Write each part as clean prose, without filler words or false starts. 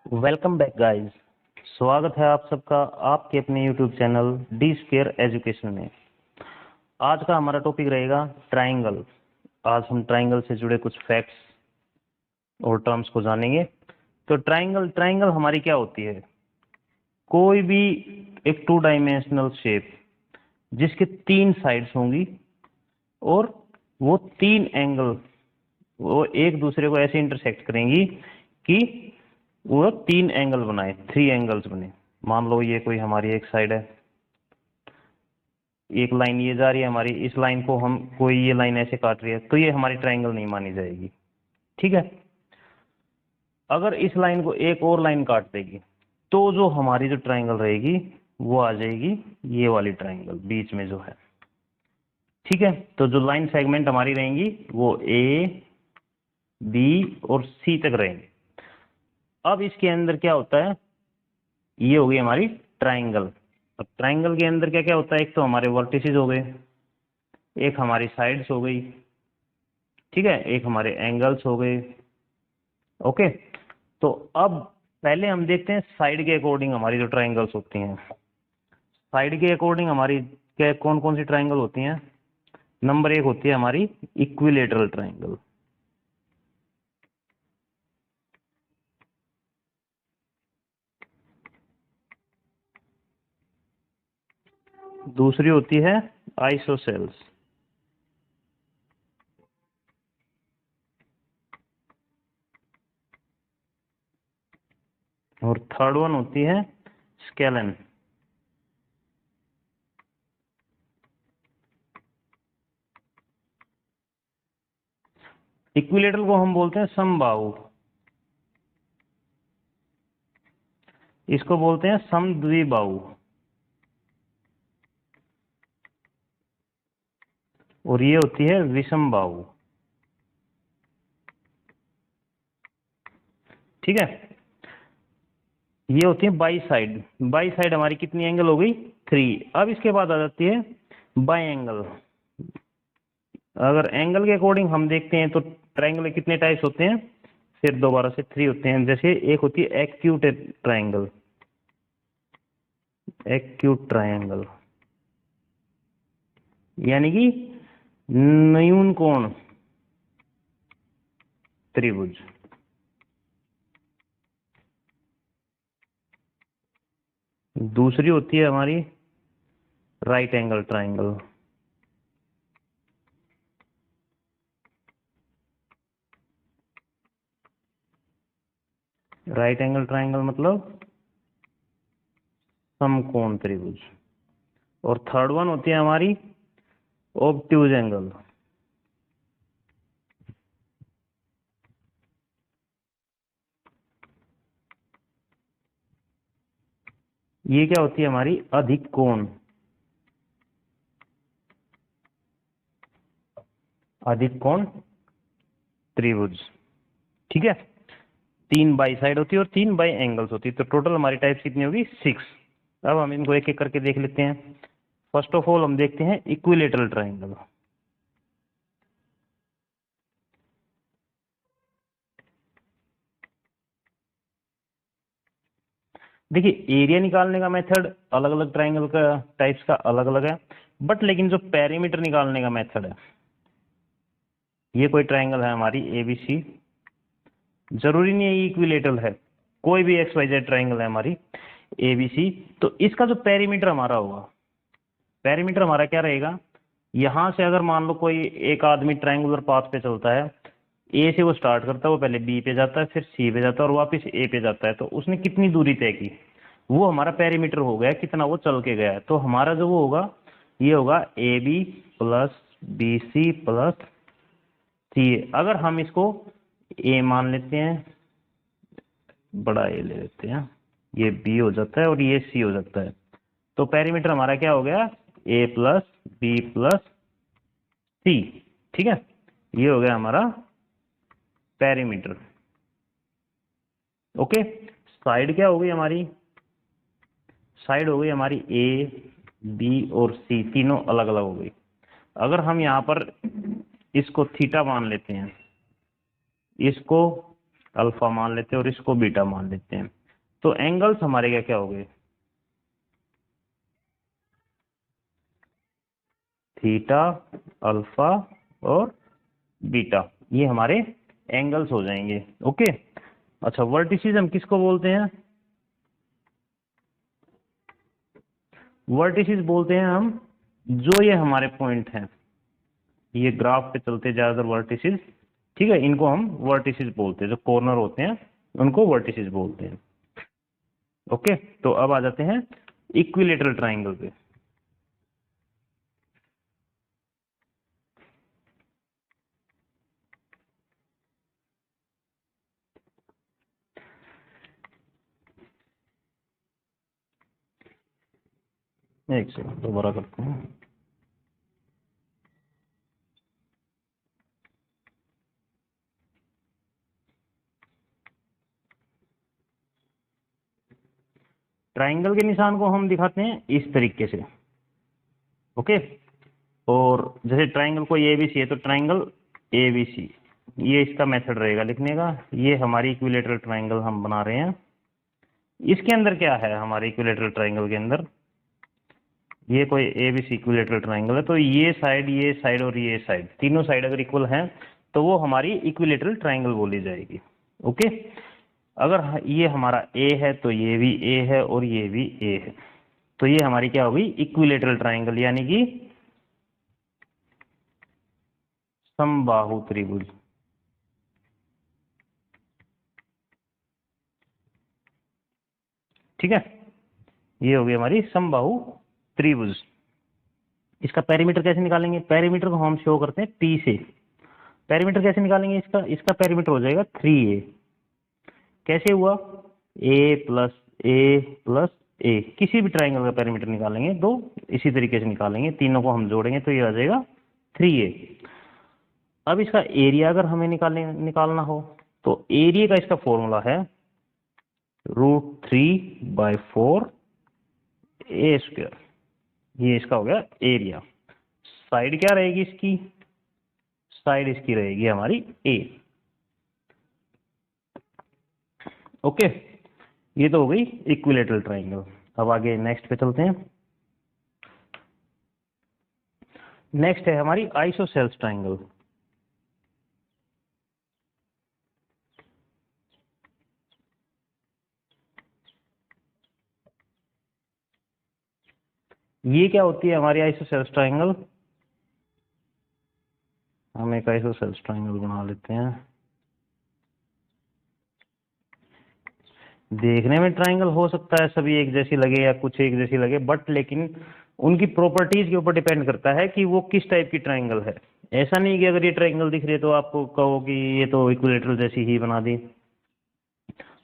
Welcome back guys. स्वागत है आप सबका आपके अपने YouTube channel D square education में। आज का हमारा टॉपिक रहेगा ट्राइंगल। आज हम ट्राइंगल से जुड़े कुछ फैक्ट्स और टर्म्स को जानेंगे। तो ट्राइंगल हमारी क्या होती है? कोई भी एक 2 डायमेंशनल शेप जिसके 3 साइड्स होंगी और वो 3 एंगल वो एक दूसरे को ऐसे इंटरसेक्ट करेंगी कि वो 3 एंगल बनाए, 3 एंगल्स बने। मान लो ये कोई हमारी एक साइड है, एक लाइन ये जा रही है हमारी, इस लाइन को हम कोई ये लाइन ऐसे काट रही है तो ये हमारी ट्राइंगल नहीं मानी जाएगी। ठीक है। अगर इस लाइन को एक और लाइन काट देगी तो जो हमारी जो ट्राइंगल रहेगी वो आ जाएगी ये वाली ट्राइंगल बीच में जो है। ठीक है। तो जो लाइन सेगमेंट हमारी रहेंगी वो ए बी और सी तक रहेंगे। अब इसके अंदर क्या होता है, ये हो गई हमारी ट्राइंगल। अब ट्राइंगल के अंदर क्या क्या होता है, एक तो हमारे वर्टिसेस हो गए, एक हमारी साइड्स हो गई, ठीक है, एक हमारे एंगल्स हो गए। ओके। तो अब पहले हम देखते हैं साइड के अकॉर्डिंग हमारी जो ट्राइंगल्स होती हैं। साइड के अकॉर्डिंग हमारी क्या कौन कौन सी ट्राइंगल होती हैं? नंबर 1 होती है हमारी इक्विलेटरल ट्राइंगल। दूसरी होती है आइसोसेल्स। और थर्ड वन होती है स्केलन। इक्विलेटरल को हम बोलते हैं समबाहु, इसको बोलते हैं समद्विबाहु, और ये होती है विषमबाहु। ठीक है। ये होती है बाई साइड। बाई साइड हमारी कितनी एंगल हो गई? 3। अब इसके बाद आ जाती है बाई एंगल। अगर एंगल के अकॉर्डिंग हम देखते हैं तो ट्राइंगल के कितने टाइप्स होते हैं? फिर दोबारा से 3 होते हैं। जैसे एक होती है एक्यूट ट्राइंगल, एक्यूट ट्राइंगल यानी कि न्यून कोण त्रिभुज। दूसरी होती है हमारी right angle triangle. Right angle triangle मतलब समकोण त्रिभुज। और थर्ड वन होती है हमारी ऑब्ट्यूज एंगल। ये क्या होती है हमारी? अधिक कोण, अधिक कोण त्रिभुज। ठीक है। 3 बाई साइड होती है और 3 बाई एंगल्स होती है। तो टोटल हमारी टाइप्स कितनी होगी? 6। अब हम इनको एक एक करके देख लेते हैं। फर्स्ट ऑफ ऑल हम देखते हैं इक्विलेटरल ट्राइंगल। देखिए एरिया निकालने का मेथड अलग अलग ट्राइंगल का टाइप्स का अलग अलग है, बट लेकिन जो पेरीमीटर निकालने का मेथड है, ये कोई ट्राइंगल है हमारी एबीसी, जरूरी नहीं है इक्विलेटरल है, कोई भी एक्स वाई जेड ट्राइंगल है हमारी एबीसी, तो इसका जो पेरीमीटर हमारा होगा, पेरीमीटर हमारा क्या रहेगा? यहां से अगर मान लो कोई एक आदमी ट्राइंगुलर पाथ पे चलता है, ए से वो स्टार्ट करता है, वो पहले बी पे जाता है, फिर सी पे जाता है और वापस ए पे जाता है, तो उसने कितनी दूरी तय की, वो हमारा पेरीमीटर हो गया, कितना वो चल के गया है। तो हमारा जो वो होगा, ये होगा A B plus B C plus C. अगर हम इसको ए मान लेते हैं, बड़ा ए ले लेते हैं, ये बी हो जाता है और ये सी हो जाता है, तो पेरीमीटर हमारा क्या हो गया? ए प्लस बी प्लस सी। ठीक है। ये हो गया हमारा पेरीमीटर। ओके। साइड क्या हो गई हमारी? साइड हो गई हमारी ए बी और सी, तीनों अलग अलग हो गई। अगर हम यहाँ पर इसको थीटा मान लेते हैं, इसको अल्फा मान लेते हैं और इसको बीटा मान लेते हैं। तो एंगल्स हमारे क्या क्या हो गए, थीटा, अल्फा और बीटा, ये हमारे एंगल्स हो जाएंगे। ओके, अच्छा वर्टिसेस हम किसको बोलते हैं, वर्टिसेस बोलते हैं हम जो ये हमारे पॉइंट हैं, ये ग्राफ पे चलते ज्यादातर वर्टिसेस, ठीक है, इनको हम वर्टिसेस बोलते हैं, जो कॉर्नर होते हैं उनको वर्टिसेस बोलते हैं। ओके, तो अब आ जाते हैं इक्विलेटरल ट्राइंगल पे। एक सेकंड दोबारा करते हैं। ट्राइंगल के निशान को हम दिखाते हैं इस तरीके से। ओके, और जैसे ट्राइंगल को एबीसी है तो ट्राइंगल एबीसी, ये इसका मेथड रहेगा लिखने का। ये हमारी इक्विलेटरल ट्राइंगल हम बना रहे हैं। इसके अंदर क्या है, हमारे इक्विलेटरल ट्राइंगल के अंदर ये कोई एबीसी इक्विलेटरल ट्राइंगल है, तो ये साइड और ये साइड, तीनों साइड अगर इक्वल हैं तो वो हमारी इक्विलेटरल ट्राइंगल बोली जाएगी। ओके, अगर ये हमारा ए है तो ये भी ए है और ये भी ए है, तो ये हमारी क्या होगी, इक्विलेटरल ट्राइंगल, यानी कि समबाहु त्रिभुज। ठीक है, ये होगी हमारी समबाहु त्रिभुज। इसका पेरीमीटर कैसे निकालेंगे, पेरीमीटर को हम शो करते हैं P से। पेरीमीटर कैसे निकालेंगे इसका, इसका पेरीमीटर हो जाएगा 3a। कैसे हुआ, a प्लस ए प्लस ए, किसी भी ट्राइंगल का पेरीमीटर निकालेंगे तो इसी तरीके से निकालेंगे, तीनों को हम जोड़ेंगे तो ये आ जाएगा 3a। अब इसका एरिया अगर हमें निकालना हो तो एरिया का इसका फॉर्मूला है √3/4 a²। ये इसका हो गया एरिया। साइड क्या रहेगी इसकी, साइड इसकी रहेगी हमारी a। ओके, ये तो हो गई इक्विलेटरल ट्राइंगल। अब आगे नेक्स्ट पे चलते हैं। नेक्स्ट है हमारी आइसोसेल्स ट्राइंगल। ये क्या होती है हमारी आइसोसेल्स ट्राइंगल, हम एक आइसोसेल्स ट्राइंगल बना लेते हैं। देखने में ट्राइंगल हो सकता है सभी एक जैसी लगे या कुछ एक जैसी लगे, बट लेकिन उनकी प्रॉपर्टीज के ऊपर डिपेंड करता है कि वो किस टाइप की ट्राइंगल है। ऐसा नहीं कि अगर ये ट्राइंगल दिख रही है तो आपको कहो कि ये तो इक्विलेटरल जैसी ही बना दी।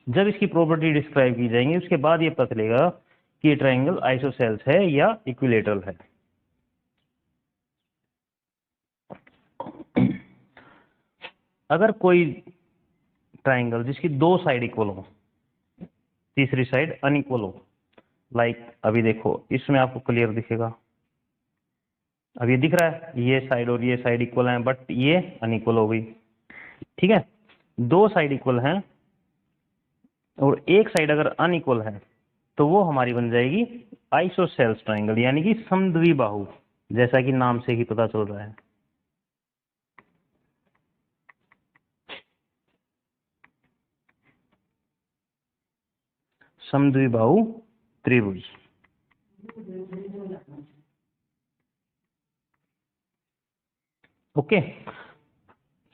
जब इसकी प्रॉपर्टी डिस्क्राइब की जाएंगी उसके बाद ये पता चलेगा कि ये ट्राइंगल आइसोसेल्स है या इक्विलेटरल है। अगर कोई ट्राइंगल जिसकी दो साइड इक्वल हो, तीसरी साइड अनइक्वल हो, लाइक अभी देखो इसमें आपको क्लियर दिखेगा, अब ये दिख रहा है ये साइड और ये साइड इक्वल हैं बट ये अनइक्वल हो गई। ठीक है, दो साइड इक्वल हैं और एक साइड अगर अनइक्वल है तो वो हमारी बन जाएगी आइसोसेल्स ट्राइंगल, यानी कि समद्विबाहु, जैसा कि नाम से ही पता चल रहा है। समद्विबाहु त्रिभुज। ओके,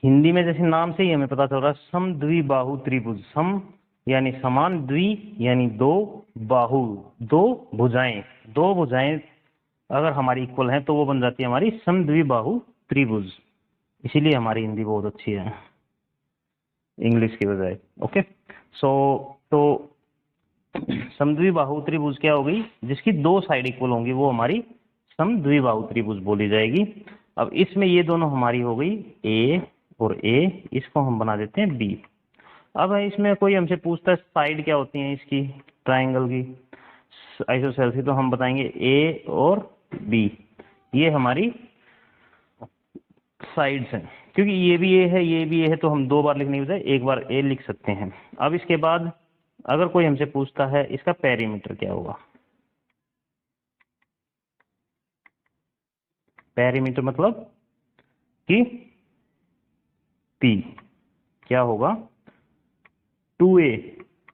हिंदी में जैसे नाम से ही हमें पता चल रहा है समद्विबाहु त्रिभुज। सम यानी समान, द्वि यानी दो, बाहु दो भुजाएं, दो भुजाएं अगर हमारी इक्वल हैं तो वो बन जाती है हमारी समद्विबाहु त्रिभुज। इसीलिए हमारी हिंदी बहुत अच्छी है इंग्लिश की बजाय। ओके, तो समद्विबाहु त्रिभुज क्या हो गई, जिसकी दो साइड इक्वल होंगी वो हमारी समद्विबाहु त्रिभुज बोली जाएगी। अब इसमें ये दोनों हमारी हो गई ए और ए, इसको हम बना देते हैं बी। अब इसमें कोई हमसे पूछता है साइड क्या होती है इसकी ट्राइंगल की, आइसोसेल्स की, तो हम बताएंगे ए और बी, ये हमारी साइड्स हैं। क्योंकि ये भी ए है, ये भी ए है, तो हम 2 बार लिखने की बजाय एक बार ए लिख सकते हैं। अब इसके बाद अगर कोई हमसे पूछता है इसका पेरीमीटर क्या होगा, पेरीमीटर मतलब कि पी क्या होगा, 2a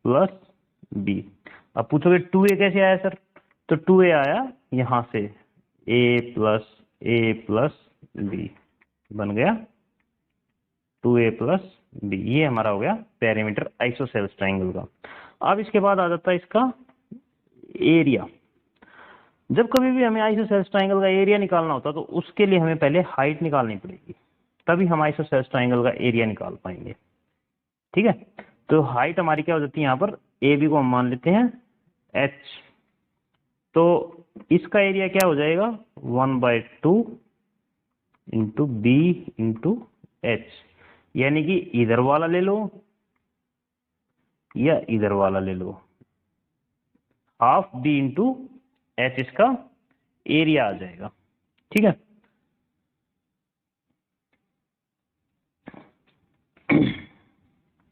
प्लस बी। अब पूछोगे 2a कैसे आया सर, तो 2a आया यहां से, a प्लस बी बन गया 2a प्लस बी। ये हमारा हो गया पेरीमीटर आइसोसेल्स ट्राइंगल का। अब इसके बाद आ जाता है इसका एरिया। जब कभी भी हमें आइसोसेल्स ट्राइंगल का एरिया निकालना होता है तो उसके लिए हमें पहले हाइट निकालनी पड़ेगी, तभी हम आइसोसेल्स ट्राइंगल का एरिया निकाल पाएंगे। ठीक है, तो हाइट हमारी क्या हो जाती है, यहाँ पर ए बी को हम मान लेते हैं एच, तो इसका एरिया क्या हो जाएगा 1/2 इंटू बी इंटू एच, यानी कि इधर वाला ले लो या इधर वाला ले लो, हाफ बी इंटू एच इसका एरिया आ जाएगा। ठीक है,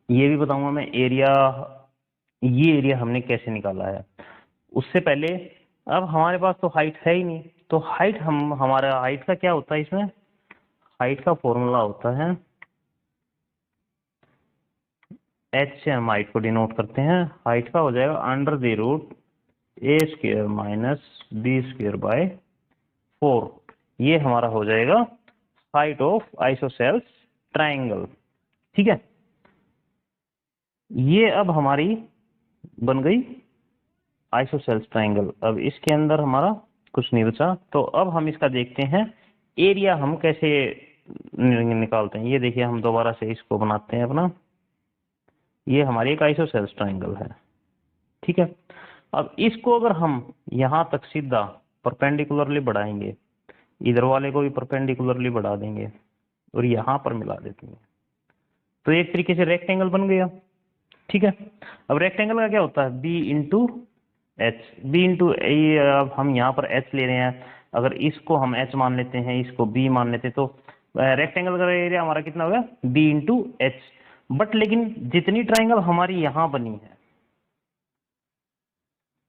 ये भी बताऊंगा मैं एरिया, ये एरिया हमने कैसे निकाला है। उससे पहले अब हमारे पास तो हाइट है ही नहीं, तो हाइट हमारा हाइट का क्या होता है, इसमें हाइट का फॉर्मूला होता है एच से हम हाइट को डिनोट करते हैं। हाइट का हो जाएगा √a² माइनस b²/4। ये हमारा हो जाएगा हाइट ऑफ आइसोसेल्स ट्राइंगल। ठीक है, ये अब हमारी बन गई आइसोसेल्स ट्राइंगल। अब इसके अंदर हमारा कुछ नहीं बचा, तो अब हम इसका देखते हैं एरिया हम कैसे निकालते हैं। ये देखिए, हम दोबारा से इसको बनाते हैं अपना, ये हमारी एक आइसोसेल्स ट्राइंगल है। ठीक है, अब इसको अगर हम यहां तक सीधा परपेंडिकुलरली बढ़ाएंगे, इधर वाले को भी परपेंडिकुलरली बढ़ा देंगे और यहां पर मिला देते हैं, तो एक तरीके से रेक्टेंगल बन गया। ठीक है, अब रेक्टेंगल का क्या होता है B into H, B into, अब हम यहाँ पर एच ले रहे हैं, अगर इसको हम एच मान लेते हैं, इसको बी मान लेते हैं, तो रेक्टेंगल का एरिया हमारा कितना होगा बी इंटू एच। बट लेकिन जितनी ट्राइंगल हमारी यहाँ बनी है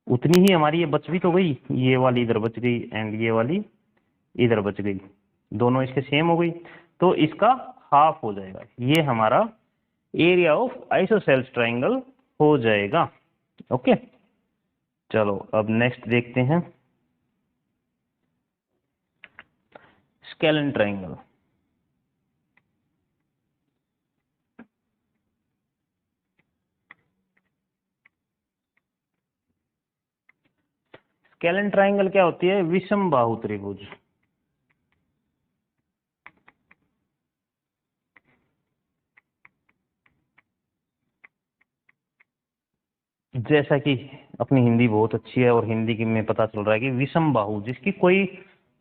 उतनी ही हमारी ये बच भी तो गई, ये वाली इधर बच गई एंड ये वाली इधर बच गई, दोनों इसके सेम हो गई, तो इसका हाफ हो जाएगा। ये हमारा एरिया ऑफ आइसोसेल्स ट्राइंगल हो जाएगा। ओके, चलो अब नेक्स्ट देखते हैं स्केलेन ट्राइंगल। स्केलेन ट्राइंगल क्या होती है, विषम बाहु त्रिभुज। जैसा कि अपनी हिंदी बहुत अच्छी है और हिंदी की में पता चल रहा है कि विषम बाहु, जिसकी कोई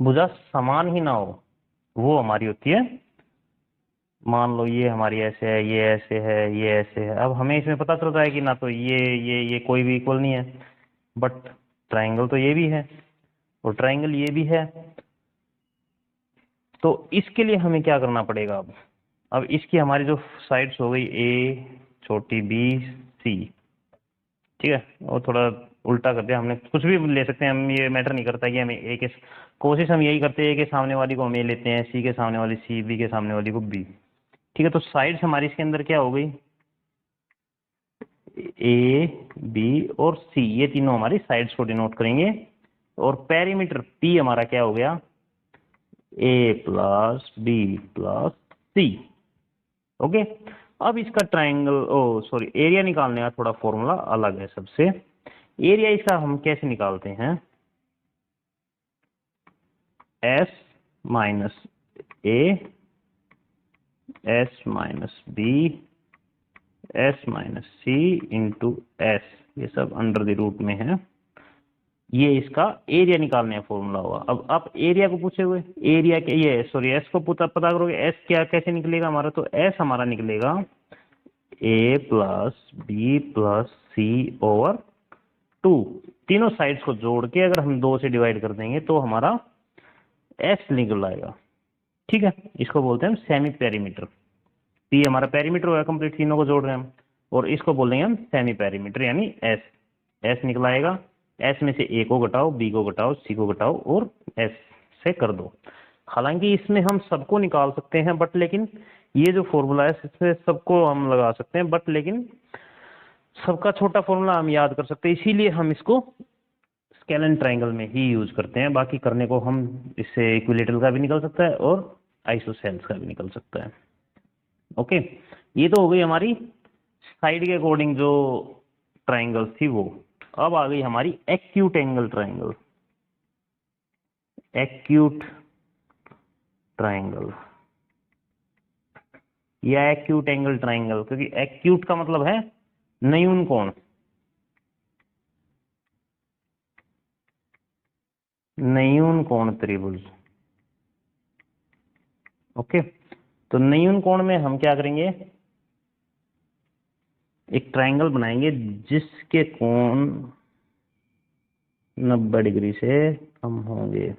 भुजा समान ही ना हो, वो हमारी होती है। मान लो ये हमारी ऐसे है, ये ऐसे है, ये ऐसे है, अब हमें इसमें पता चल रहा है कि ना तो ये कोई भी इक्वल नहीं है, बट ट्राइंगल तो ये भी है और ट्राइंगल ये भी है, तो इसके लिए हमें क्या करना पड़ेगा। अब इसकी हमारी जो साइड्स हो गई ए, छोटी बी, सी, ठीक है, और थोड़ा उल्टा कर दिया हमने, कुछ भी ले सकते हैं हम, ये मैटर नहीं करता कि हमें ए के, कोशिश हम यही करते हैं कि सामने वाली को हम ए लेते हैं, सी के सामने वाली सी, बी के सामने वाली को बी। ठीक है, तो साइड्स हमारी इसके अंदर क्या हो गई, ए, बी और सी, ये तीनों हमारी साइड्स को डिनोट करेंगे। और पेरीमीटर पी हमारा क्या हो गया, ए प्लस बी प्लस सी। ओके, अब इसका ट्राइंगल, ओ सॉरी, एरिया निकालने का थोड़ा फॉर्मूला अलग है सबसे। एरिया इसका हम कैसे निकालते हैं, S minus A, S minus B, S minus C into S, ये सब अंडर द रूट में है, ये इसका एरिया निकालने का फॉर्मूला होगा। अब आप एरिया को पूछे हुए, एरिया के ये सॉरी एस को पता करोगे, एस क्या कैसे निकलेगा हमारा, तो एस हमारा निकलेगा ए प्लस बी प्लस सी ओवर 2, तीनों साइड्स को जोड़ के अगर हम 2 से डिवाइड कर देंगे तो हमारा एस निकल आएगा। ठीक है, इसको बोलते हैं हम सेमी पेरीमीटर। पी हमारा पेरीमीटर होगा कंप्लीट, तीनों को जोड़ रहे हैं हम, और इसको बोलेंगे हम सेमी पेरीमीटर यानी एस। एस निकल आएगा, एस में से ए को घटाओ, बी को घटाओ, सी को घटाओ और एस से कर दो। हालांकि इसमें हम सबको निकाल सकते हैं, बट लेकिन ये जो फॉर्मूला है इसमें सबको हम लगा सकते हैं, बट लेकिन सबका छोटा फॉर्मूला हम याद कर सकते हैं, इसीलिए हम इसको स्केलन ट्राइंगल में ही यूज करते हैं। बाकी करने को हम इससे इक्विलेटरल का भी निकल सकता है और आइसोसेल्स का भी निकल सकता है। ओके, ये तो हो गई हमारी साइड के अकॉर्डिंग जो ट्राइंगल थी वो। अब आ गई हमारी acute angle triangle. Acute triangle या एक्यूट एंगल ट्राइंगल, क्योंकि एक्यूट का मतलब है न्यून कोण, न्यून कोण त्रिभुज। ओके, तो न्यून कोण में हम क्या करेंगे, एक ट्राइंगल बनाएंगे जिसके कोण 90 डिग्री से कम होंगे।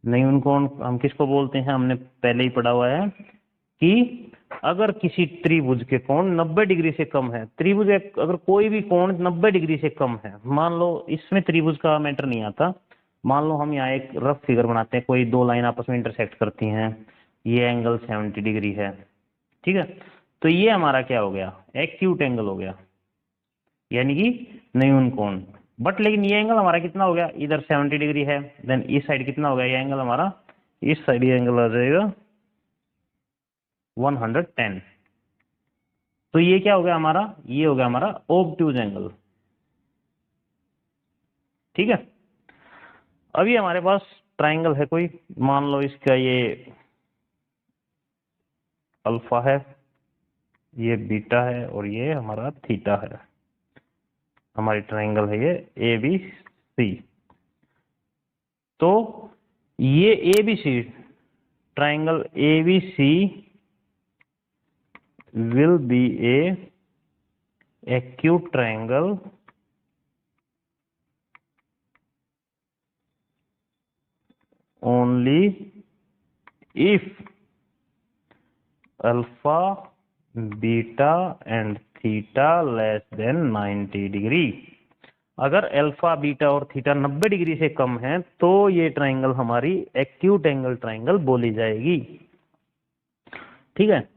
न्यून कोण हम किसको बोलते हैं, हमने पहले ही पढ़ा हुआ है कि अगर किसी त्रिभुज के कोण 90 डिग्री से कम है, त्रिभुज अगर कोई भी कोण 90 डिग्री से कम है, मान लो इसमें त्रिभुज का मैटर नहीं आता, मान लो हम यहाँ एक रफ फिगर बनाते हैं, कोई दो लाइन आपस में इंटरसेक्ट करती हैं, ये एंगल 70 डिग्री है, ठीक है, तो ये हमारा क्या हो गया, एक्यूट एंगल हो गया, यानी कि न्यून कोण। बट लेकिन ये एंगल हमारा कितना हो गया, इधर 70 डिग्री है, देन इस साइड कितना हो गया, ये एंगल हमारा, इस साइड ये एंगल आ जाएगा 110। तो ये क्या हो गया हमारा, ये हो गया हमारा ऑब्ट्यूज एंगल। ठीक है, अभी हमारे पास ट्राइंगल है कोई, मान लो इसका ये अल्फा है, ये बीटा है और ये हमारा थीटा है, हमारी ट्राइंगल है ये ए बी सी। तो ये A B C triangle A B C will be a acute triangle only if alpha, beta and theta less than 90 degree. अगर अल्फा, बीटा और थीटा 90 डिग्री से कम है तो ये ट्राइंगल हमारी एक्यूट एंगल ट्राइंगल बोली जाएगी। ठीक है,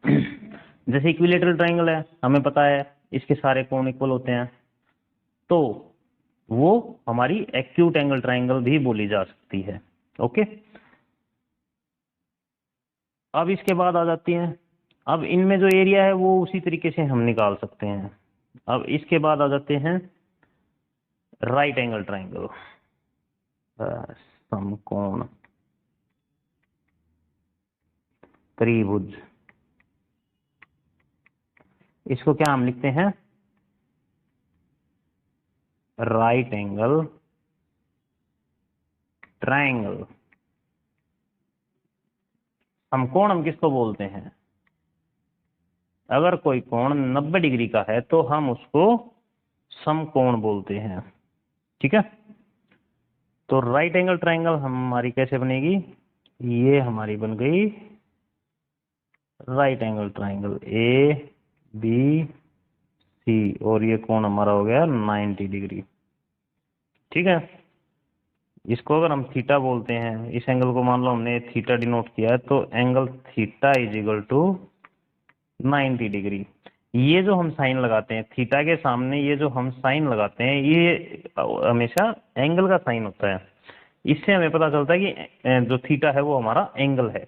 जैसे इक्विलेटरल ट्राइंगल है, हमें पता है इसके सारे कोण इक्वल होते हैं, तो वो हमारी एक्यूट एंगल ट्राइंगल भी बोली जा सकती है। ओके, अब इसके बाद आ जाती हैं, अब इनमें जो एरिया है वो उसी तरीके से हम निकाल सकते हैं। अब इसके बाद आ जाते हैं राइट एंगल ट्राइंगल, समकोण त्रिभुज। इसको क्या हम लिखते हैं, राइट एंगल ट्राइंगल। समकोण हम किसको बोलते हैं, अगर कोई कोण 90 डिग्री का है तो हम उसको समकोण बोलते हैं। ठीक है, तो राइट एंगल ट्राइंगल हमारी कैसे बनेगी, ये हमारी बन गई right angle triangle A B C, और ये कोण हमारा हो गया 90 डिग्री। ठीक है, इसको अगर हम थीटा बोलते हैं, इस एंगल को मान लो हमने थीटा डिनोट किया है, तो angle theta is equal to 90 degree. ये जो हम साइन लगाते हैं थीटा के सामने, ये जो हम साइन लगाते हैं ये हमेशा एंगल का साइन होता है, इससे हमें पता चलता है कि जो थीटा है वो हमारा एंगल है।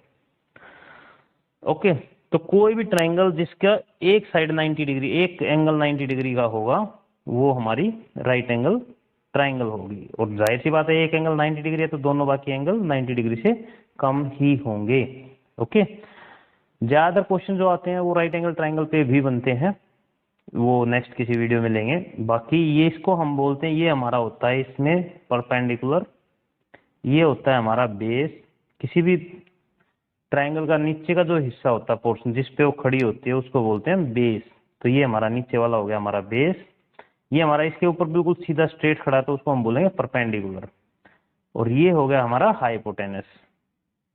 ओके, तो कोई भी ट्राइंगल जिसका एक साइड 90 डिग्री, एक एंगल 90 डिग्री का होगा वो हमारी राइट एंगल ट्राइंगल होगी। और जाहिर सी बात है एक एंगल 90 डिग्री है तो दोनों बाकी एंगल 90 डिग्री से कम ही होंगे। ओके, ज्यादातर क्वेश्चन जो आते हैं वो राइट एंगल ट्राइंगल पे भी बनते हैं, वो नेक्स्ट किसी वीडियो में लेंगे। बाकी ये इसको हम बोलते हैं, ये हमारा होता है इसमें परपेंडिकुलर, ये होता है हमारा बेस। किसी भी ट्राइंगल का नीचे का जो हिस्सा होता है, पोर्शन जिस पे वो खड़ी होती है, उसको बोलते हैं बेस। तो ये हमारा नीचे वाला हो गया हमारा बेस, ये हमारा इसके ऊपर बिल्कुल सीधा स्ट्रेट खड़ा है तो उसको हम बोलेंगे परपेंडिकुलर, और ये हो गया हमारा हाइपोटेनस।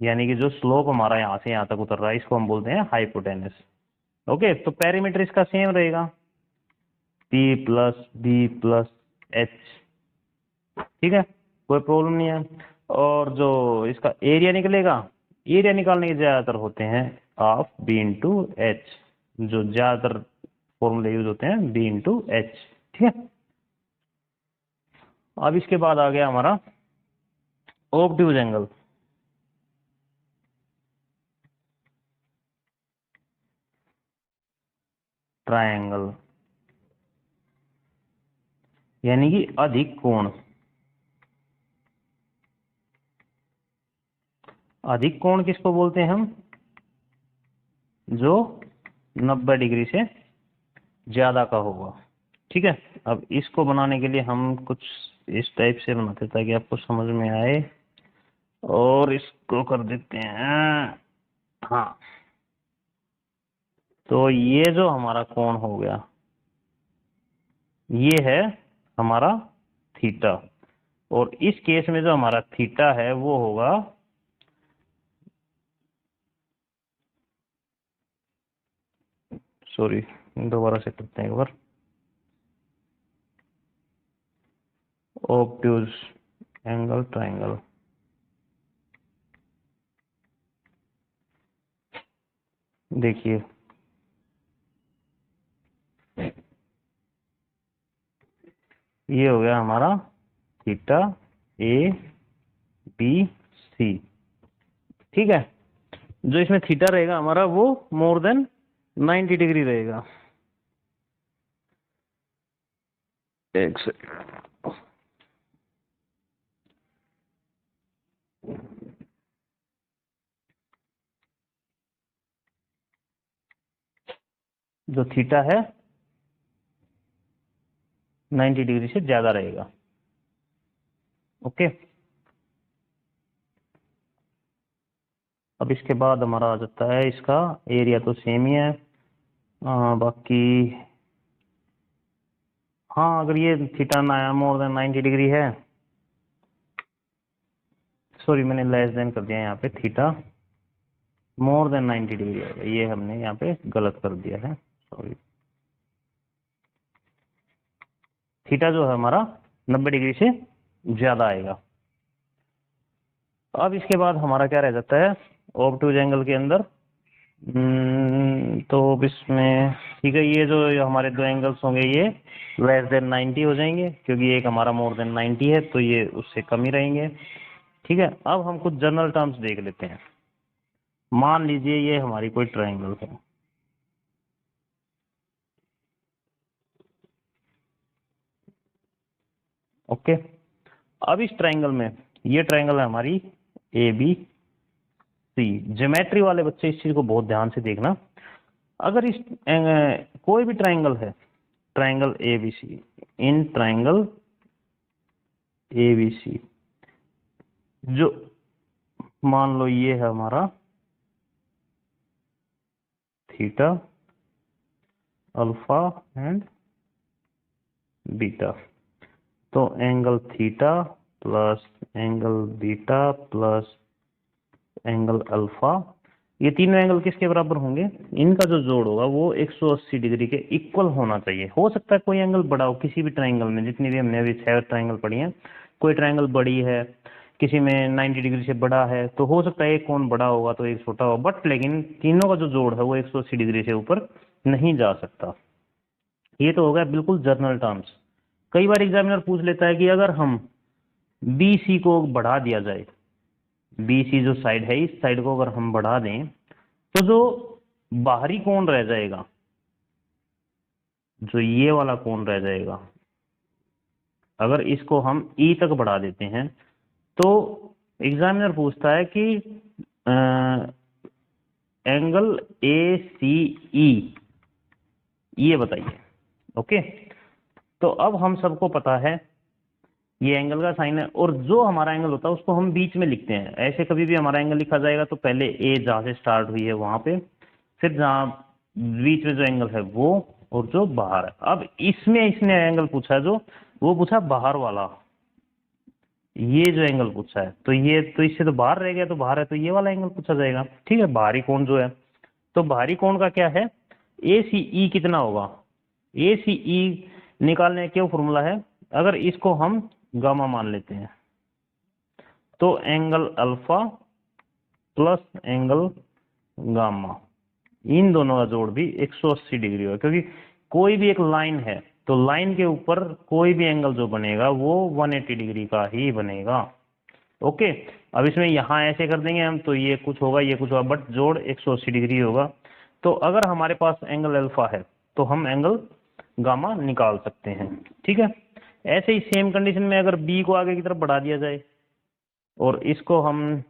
यानी कि जो स्लोप हमारा यहाँ से यहाँ तक उतर रहा है इसको हम बोलते हैं हाइपोटेनस। ओके, तो पेरीमीटर इसका सेम रहेगा, P plus B plus H, ठीक है, कोई प्रॉब्लम नहीं है। और जो इसका एरिया निकलेगा, एरिया निकालने के ज्यादातर होते हैं ऑफ बी इंटू एच, जो ज्यादातर फॉर्मूले यूज होते हैं बी इंटू एच, ठीक है। अब इसके बाद आ गया हमारा ऑब्ट्यूज एंगल। ट्रायंगल यानी कि अधिक कोण। अधिक कोण किसको बोलते हैं हम? जो 90 डिग्री से ज्यादा का होगा, ठीक है। अब इसको बनाने के लिए हम कुछ इस टाइप से बनाते हैं ताकि आपको समझ में आए, और इसको कर देते हैं, हाँ। तो ये जो हमारा कोण हो गया ये है हमारा थीटा, और इस केस में जो हमारा थीटा है वो होगा सॉरी दोबारा से करते हैं एक बार, ऑब्ट्यूज एंगल ट्रायंगल। देखिए ये हो गया हमारा थीटा ए बी सी, ठीक है। जो इसमें थीटा रहेगा हमारा वो मोर देन 90 डिग्री रहेगा। एक सेकंड, जो थीटा है 90 डिग्री से ज्यादा रहेगा। ओके, अब इसके बाद हमारा आ जाता है इसका एरिया, तो सेम ही है। बाकी हाँ, अगर ये थीटा मोर देन 90 डिग्री है, सॉरी मैंने लेस देन कर दिया यहाँ पे, थीटा मोर देन 90 डिग्री है, ये हमने यहाँ पे गलत कर दिया है, सॉरी। थीटा जो है हमारा 90 डिग्री से ज्यादा आएगा। अब इसके बाद हमारा क्या रह जाता है ऑब्ट्यूज एंगल के अंदर, तो अब इसमें ठीक है, ये जो हमारे दो एंगल्स होंगे ये लेस देन 90 हो जाएंगे, क्योंकि एक हमारा मोर देन 90 है तो ये उससे कम ही रहेंगे, ठीक है। अब हम कुछ जनरल टर्म्स देख लेते हैं। मान लीजिए ये हमारी कोई ट्रायंगल है, ओके। अब इस ट्रायंगल में, ये ट्रायंगल है हमारी ए बी सी। ज्योमेट्री वाले बच्चे इस चीज को बहुत ध्यान से देखना। अगर इस कोई भी ट्रायंगल है, triangle A B C, in triangle A B C, जो मान लो ये है हमारा थीटा अल्फा एंड बीटा, तो angle theta plus angle beta plus angle alpha, ये तीनों एंगल किसके बराबर होंगे? इनका जो जोड़ होगा वो 180 डिग्री के इक्वल होना चाहिए। हो सकता है कोई एंगल बड़ा हो, किसी भी ट्रायंगल में, जितनी भी हमने अभी 6 ट्रायंगल पढ़ी हैं, कोई ट्रायंगल बड़ी है, किसी में 90 डिग्री से बड़ा है, तो हो सकता है एक कोण बड़ा होगा तो एक छोटा होगा, बट लेकिन तीनों का जो जोड़ है वो 180 डिग्री से ऊपर नहीं जा सकता। ये तो हो गया बिल्कुल जनरल टर्म्स। कई बार एग्जामिनर पूछ लेता है कि अगर हम बी सी को बढ़ा दिया जाए, बी सी जो साइड है इस साइड को अगर हम बढ़ा दें, तो जो बाहरी कोण रह जाएगा, जो ये वाला कोण रह जाएगा, अगर इसको हम ई तक बढ़ा देते हैं, तो एग्जामिनर पूछता है कि एंगल ए सी ई, ये बताइए। ओके, तो अब हम सबको पता है ये एंगल का साइन है, और जो हमारा एंगल होता है उसको हम बीच में लिखते हैं। ऐसे कभी भी हमारा एंगल लिखा जाएगा तो पहले ए जहां से स्टार्ट हुई है वहां पे, फिर जहां बीच में जो एंगल है वो, और जो बाहर है। अब इसमें इसने एंगल पूछा है जो, वो पूछा बाहर वाला, ये जो एंगल पूछा है तो ये तो इससे तो बाहर रह गया, तो बाहर है तो ये वाला एंगल पूछा जाएगा। ठीक है, बाहरी कोण जो है, तो बाहरी कोण का क्या है, ए सी ई कितना होगा, ए सी ई निकालने का क्या फॉर्मूला है, अगर इसको हम गामा मान लेते हैं तो angle alpha plus angle gamma, इन दोनों का जोड़ भी 180 डिग्री होगा, क्योंकि कोई भी एक लाइन है तो लाइन के ऊपर कोई भी एंगल जो बनेगा वो 180 डिग्री का ही बनेगा। ओके, अब इसमें यहाँ ऐसे कर देंगे हम तो ये कुछ होगा ये कुछ होगा, बट जोड़ 180 डिग्री होगा। तो अगर हमारे पास एंगल अल्फा है तो हम एंगल गामा निकाल सकते हैं। ठीक है, ऐसे ही सेम कंडीशन में अगर बी को आगे की तरफ बढ़ा दिया जाए और इसको हम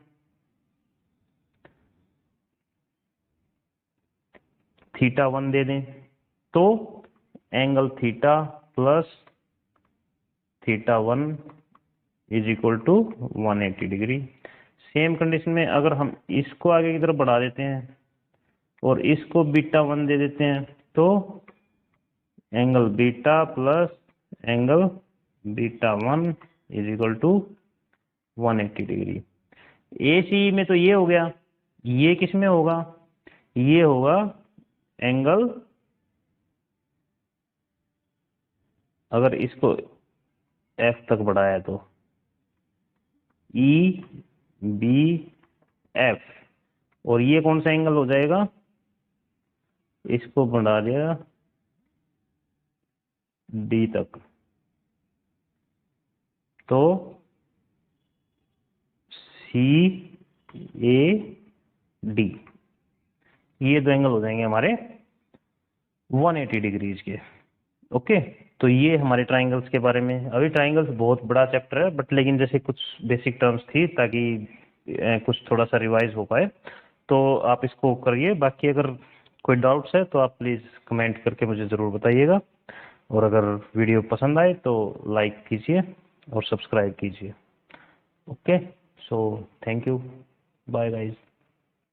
θ1 दे दें तो angle theta plus θ1 is equal to 180 degree. Same condition में अगर हम इसको आगे की तरफ बढ़ा देते हैं और इसको β1 दे देते हैं तो angle beta plus angle β1 is equal to 180 degree. AC में तो ये हो गया, ये किस में होगा, ये होगा एंगल, अगर इसको F तक बढ़ाया तो EBF, और ये कौन सा एंगल हो जाएगा, इसको बढ़ा दिया D तक तो CAD, ये दो एंगल हो जाएंगे हमारे 180 डिग्रीज के। ओके, तो ये हमारे ट्राइंगल्स के बारे में। अभी ट्राइंगल्स बहुत बड़ा चैप्टर है, बट लेकिन जैसे कुछ बेसिक टर्म्स थी ताकि कुछ थोड़ा सा रिवाइज हो पाए, तो आप इसको करिए। बाकी अगर कोई डाउट्स है तो आप प्लीज़ कमेंट करके मुझे ज़रूर बताइएगा, और अगर वीडियो पसंद आए तो लाइक कीजिए और सब्सक्राइब कीजिए। Okay, so thank you, bye guys.